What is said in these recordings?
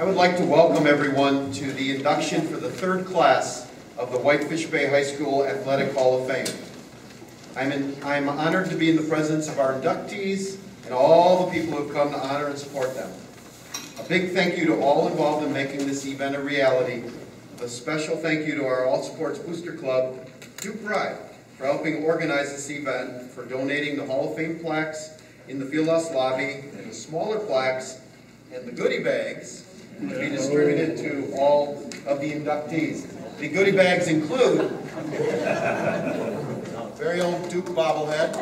I would like to welcome everyone to the induction for the third class of the Whitefish Bay High School Athletic Hall of Fame. I'm honored to be in the presence of our inductees and all the people who have come to honor and support them. A big thank you to all involved in making this event a reality. A special thank you to our All Sports Booster Club, Duke Pride, for helping organize this event, for donating the Hall of Fame plaques in the Fieldhouse lobby, and the smaller plaques and the goodie bags to be distributed to all of the inductees. The goodie bags include very own Duke bobblehead,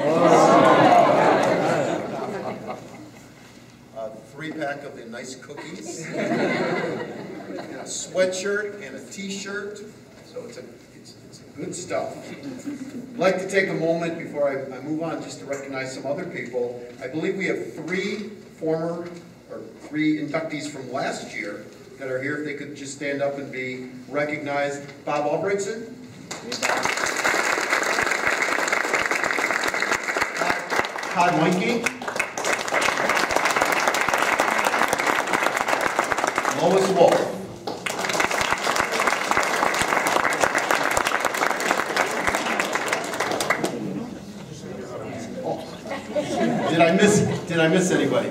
a 3-pack of the nice cookies, and a sweatshirt and a t-shirt. So it's good stuff. I'd like to take a moment before I move on just to recognize some other people. I believe we have three inductees from last year that are here. If they could just stand up and be recognized. Bob Albrechtson. Todd Weinke. Lois Wolf. Did I miss anybody?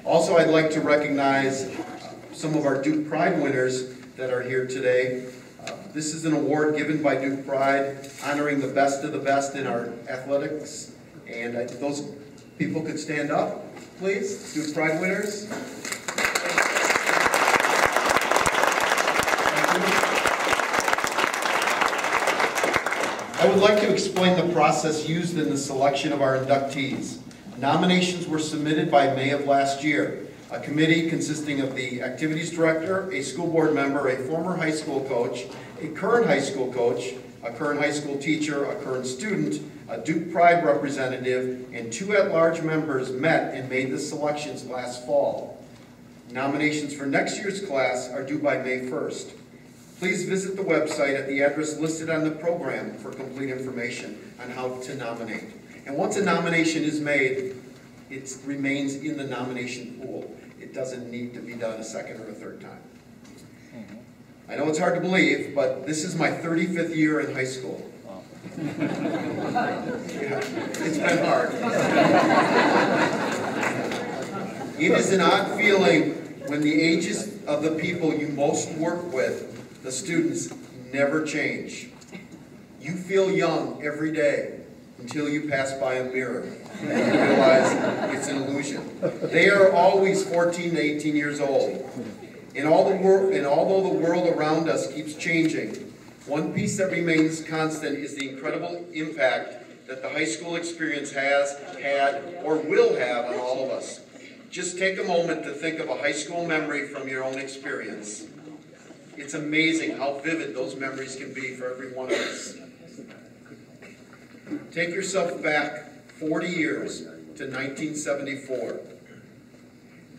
Also, I'd like to recognize some of our Duke Pride winners that are here today. This is an award given by Duke Pride honoring the best of the best in our athletics. And those people could stand up, please. Duke Pride winners. I would like to explain the process used in the selection of our inductees. Nominations were submitted by May of last year. A committee consisting of the activities director, a school board member, a former high school coach, a current high school coach, a current high school teacher, a current student, a Duke Pride representative, and 2 at-large members met and made the selections last fall. Nominations for next year's class are due by May 1st. Please visit the website at the address listed on the program for complete information on how to nominate. And once a nomination is made, it remains in the nomination pool. It doesn't need to be done a second or a third time. I know it's hard to believe, but this is my 35th year in high school. Yeah, it's been hard. It is an odd feeling when the ages of the people you most work with, the students, never change. You feel young every day until you pass by a mirror and you realize it's an illusion. They are always 14 to 18 years old. And although the world around us keeps changing, one piece that remains constant is the incredible impact that the high school experience has had or will have on all of us. Just take a moment to think of a high school memory from your own experience. It's amazing how vivid those memories can be for every one of us. Take yourself back 40 years to 1974.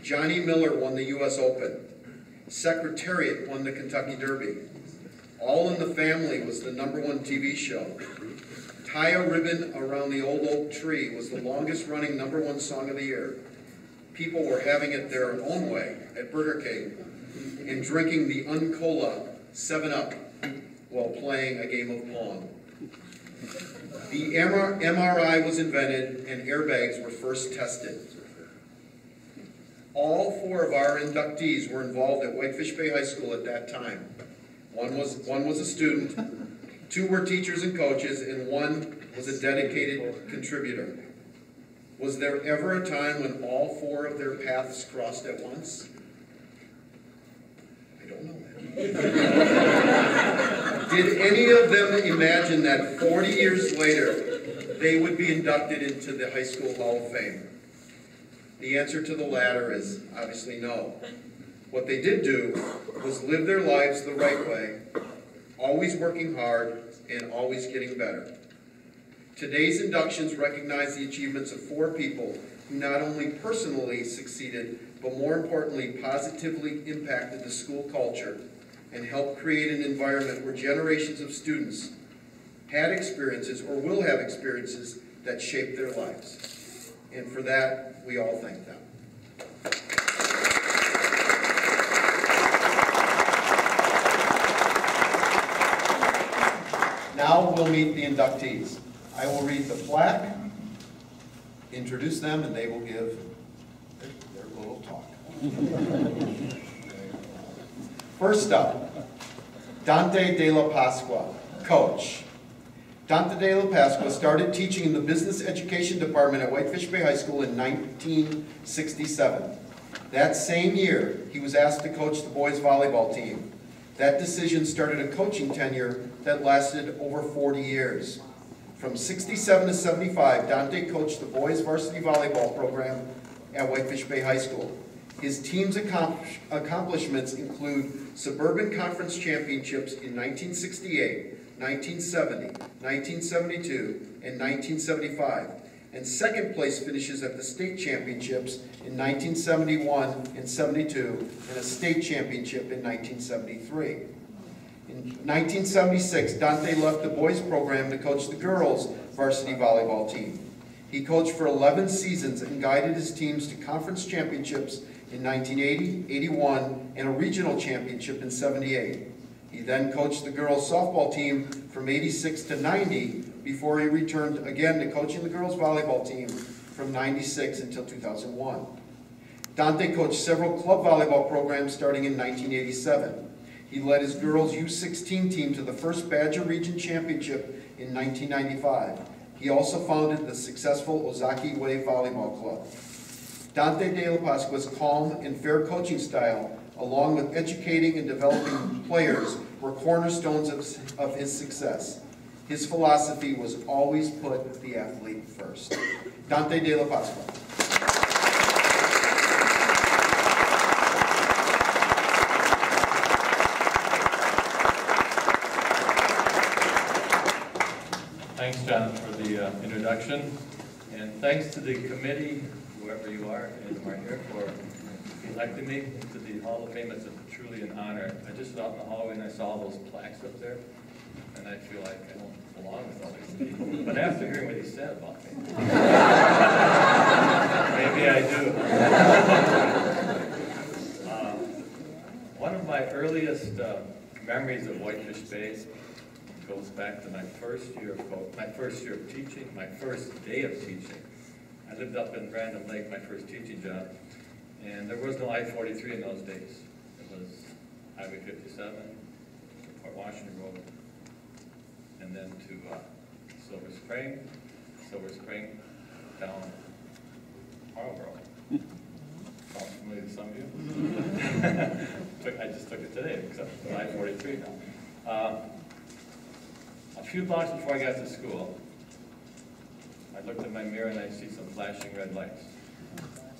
Johnny Miller won the U.S. Open. Secretariat won the Kentucky Derby. All in the Family was the #1 TV show. Tie a Ribbon Around the Old Oak Tree was the longest running #1 song of the year. People were having it their own way at Burger King and drinking the Uncola 7-Up while playing a game of Pong. The MRI was invented and airbags were first tested. All 4 of our inductees were involved at Whitefish Bay High School at that time. One was a student, 2 were teachers and coaches, and 1 was a dedicated contributor. Was there ever a time when all 4 of their paths crossed at once? I don't know that. Did any of them imagine that 40 years later they would be inducted into the High School Hall of Fame? The answer to the latter is obviously no. What they did do was live their lives the right way, always working hard and always getting better. Today's inductions recognize the achievements of 4 people who not only personally succeeded, but more importantly, positively impacted the school culture and helped create an environment where generations of students had experiences or will have experiences that shaped their lives. And for that, we all thank them. Now we'll meet the inductees. I will read the plaque, introduce them, and they will give their little talk. First up, Dante de la Pasqua, coach. Dante de la Pasqua started teaching in the business education department at Whitefish Bay High School in 1967. That same year, he was asked to coach the boys volleyball team. That decision started a coaching tenure that lasted over 40 years. From 67 to 75, Dante coached the boys varsity volleyball program at Whitefish Bay High School. His team's accomplishments include Suburban Conference Championships in 1968, 1970, 1972, and 1975, and second place finishes at the state championships in 1971 and 72, and a state championship in 1973. In 1976, Dante left the boys program to coach the girls varsity volleyball team. He coached for 11 seasons and guided his teams to conference championships in 1980, 81, and a regional championship in 78. He then coached the girls softball team from 86 to 90 before he returned again to coaching the girls volleyball team from 96 until 2001. Dante coached several club volleyball programs starting in 1987. He led his girls U16 team to the first Badger Region Championship in 1995. He also founded the successful Ozaki Way Volleyball Club. Dante de la Pasqua's calm and fair coaching style, along with educating and developing players, were cornerstones of his success. His philosophy was always put the athlete first. Dante de la Pasqua. Thanks, John, for the introduction, and thanks to the committee, whoever you are, and are here, for electing me into the Hall of Fame. It's truly an honor. I just went out in the hallway and I saw all those plaques up there, and I feel like I don't belong with all these people. But after hearing what he said about me, maybe I do. One of my earliest memories of Whitefish Bay goes back to my first year of teaching, my first day of teaching. I lived up in Random Lake, my first teaching job, and there was no I-43 in those days. It was Highway 57, Port Washington Road, and then to Silver Spring, down Marlboro. Sounds familiar to some of you? I just took it today, except it's I-43 now. A few blocks before I got to school, I looked in my mirror and I see some flashing red lights.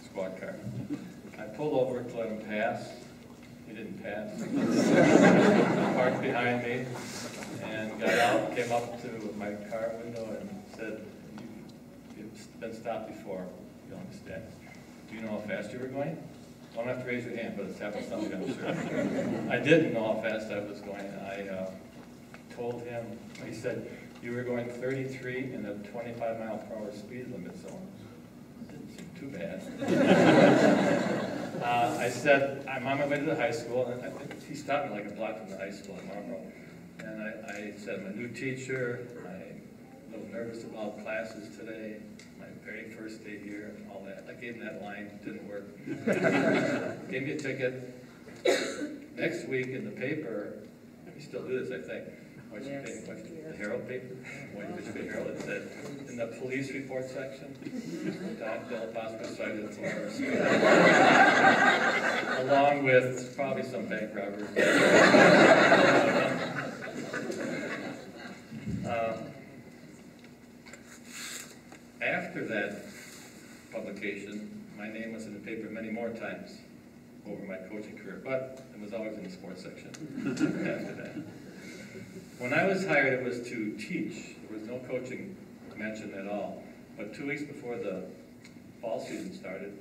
Squad car. I pulled over to let him pass. He didn't pass. Parked behind me and got out, came up to my car window and said, "You've been stopped before, you understand. Do you know how fast you were going?" You don't have to raise your hand, but it's happened something, I'm sure. I didn't know how fast I was going. I told him, he said, "You were going 33 in a 25-mile-per-hour speed limit zone." Didn't seem too bad. I said, "I'm on my way to the high school," and I think he stopped me like a block from the high school in Marlboro. And I said, "I'm a new teacher. I'm a little nervous about classes today. My very first day here," and all that. I gave him that line. Didn't work. Gave me a ticket. Next week in the paper, we still do this, I think. The Herald paper, Whitefish Bay Herald, it said, in the police report section, Dante de la Pasqua cited for speed, along with probably some bank robbers. After that publication, my name was in the paper many more times over my coaching career, but it was always in the sports section after that. When I was hired, it was to teach. There was no coaching mentioned at all. But 2 weeks before the fall season started,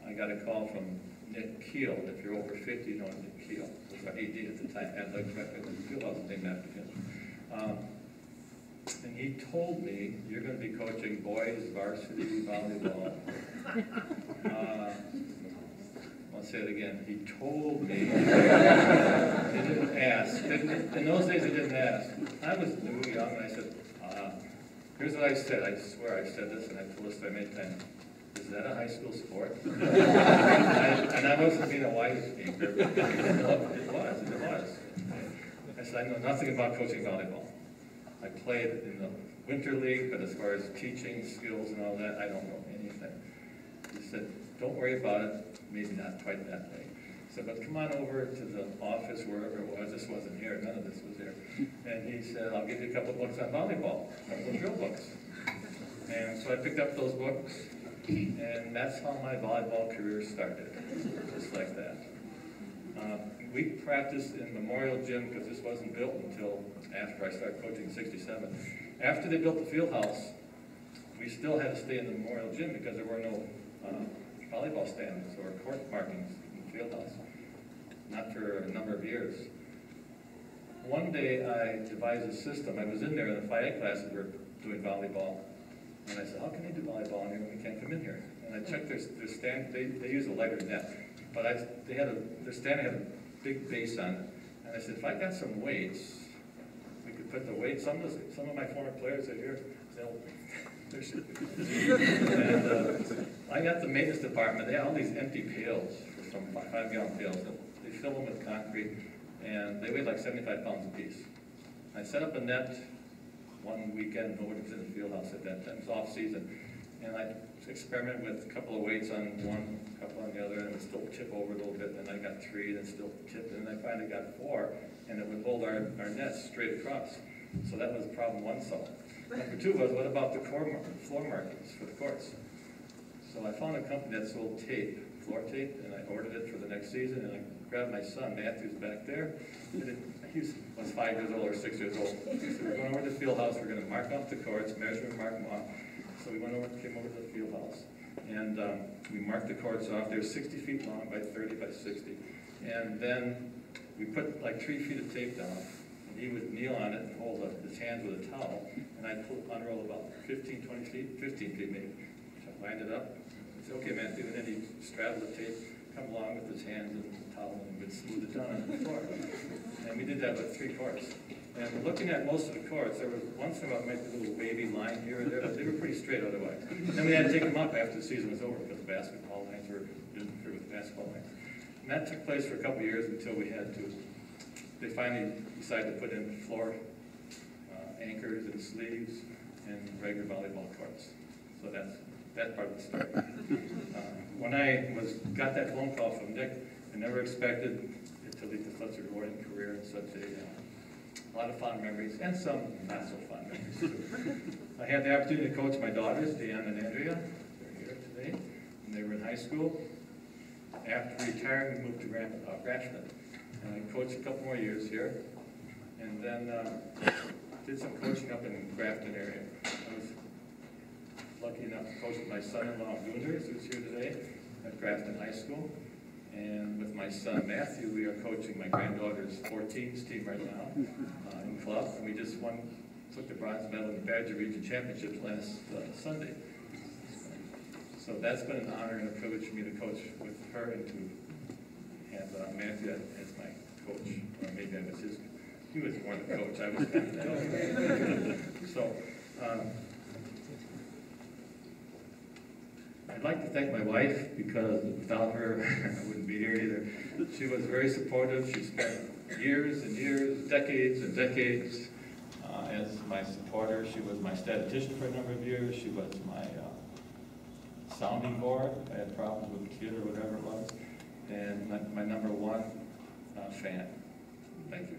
I got a call from Nick Keel. If you're over 50, you know Nick Keel. He was our AD at the time. Athletic director of the field house named after him. And he told me, "You're going to be coaching boys varsity volleyball." Well, say it again. He told me. They didn't ask. In those days, they didn't ask. I was new, young, and I said, here's what I said. I swear I said this, and I told this to many times. Is that a high school sport? and I wasn't being a wise speaker. It was. I said, I know nothing about coaching volleyball. I played in the winter league, but as far as teaching skills and all that, I don't know anything. He said, don't worry about it. Maybe not quite that way. He said, but come on over to the office, wherever it was. This wasn't here. None of this was here. And he said, I'll give you a couple of books on volleyball, a couple of drill books. And so I picked up those books, and that's how my volleyball career started, just like that. We practiced in Memorial Gym because this wasn't built until after I started coaching in '67. After they built the field house, we still had to stay in the Memorial Gym because there were no volleyball stands or court markings in the field house, not for a number of years. One day I devised a system. I was in there in the 5A classes we were doing volleyball, and I said, how can they do volleyball in here when we can't come in here? And I checked their stand. They use a lighter net, but their stand had a big base on it. And I said, if I got some weights, we could put the weights. Some of my former players are here. And I got the maintenance department. They had all these empty pails, some 5-gallon pails. They fill them with concrete, and they weighed like 75 pounds apiece. I set up a net one weekend. Nobody was in the field house at that time. It was off season, and I experimented with a couple of weights on one, a couple on the other, and it would still tip over a little bit. And I got 3, then still tipped, and then I finally got 4, and it would hold our nets straight across. So that was problem 1 solved. Number 2 was, what about the floor markings for the courts? So I found a company that sold tape, floor tape, and I ordered it for the next season, and I grabbed my son, Matthew's back there. He was 5 years old or 6 years old. So we're going over to the field house, we're going to mark off the courts, measure and mark them off. So we came over to the field house, and we marked the courts off. They were 60 feet long by 30 by 60. And then we put like 3 feet of tape down. He would kneel on it and hold up his hands with a towel, and I'd unroll about 15, 20 feet, 15 feet maybe. Wind it up. I'd say, okay, Matthew, and then he'd straddle the tape, come along with his hands and the towel, and we'd smooth it down on the floor. And we did that with 3 courts. And looking at most of the courts, there was once in a while maybe a little wavy line here or there, but they were pretty straight otherwise. And then we had to take them up after the season was over because the basketball lines didn't interfere with basketball lines. And that took place for a couple of years until they finally decided to put in floor anchors and sleeves and regular volleyball courts. So that's that part of the story. When I got that phone call from Nick, I never expected it to lead to such a rewarding career and such a lot of fun memories and some not so fun memories too. I had the opportunity to coach my daughters, Deanna and Andrea. They're here today, and they were in high school. After retiring, we moved to Grafton. And I coached a couple more years here, and then did some coaching up in the Grafton area. I was lucky enough to coach with my son-in-law, Gunders, who's here today, at Grafton High School. And with my son, Matthew, we are coaching my granddaughter's 14s team right now in club. And we just took the bronze medal in the Badger Region Championships last Sunday. So that's been an honor and a privilege for me to coach with her and to have Matthew as my coach, or maybe I was he was more the coach, I was kind of the So, I'd like to thank my wife, because without her, I wouldn't be here either. She was very supportive. She spent years and years, decades and decades as my supporter. She was my statistician for a number of years. She was my sounding board. I had problems with the kid or whatever it was. And my number 1 fan. Thank you.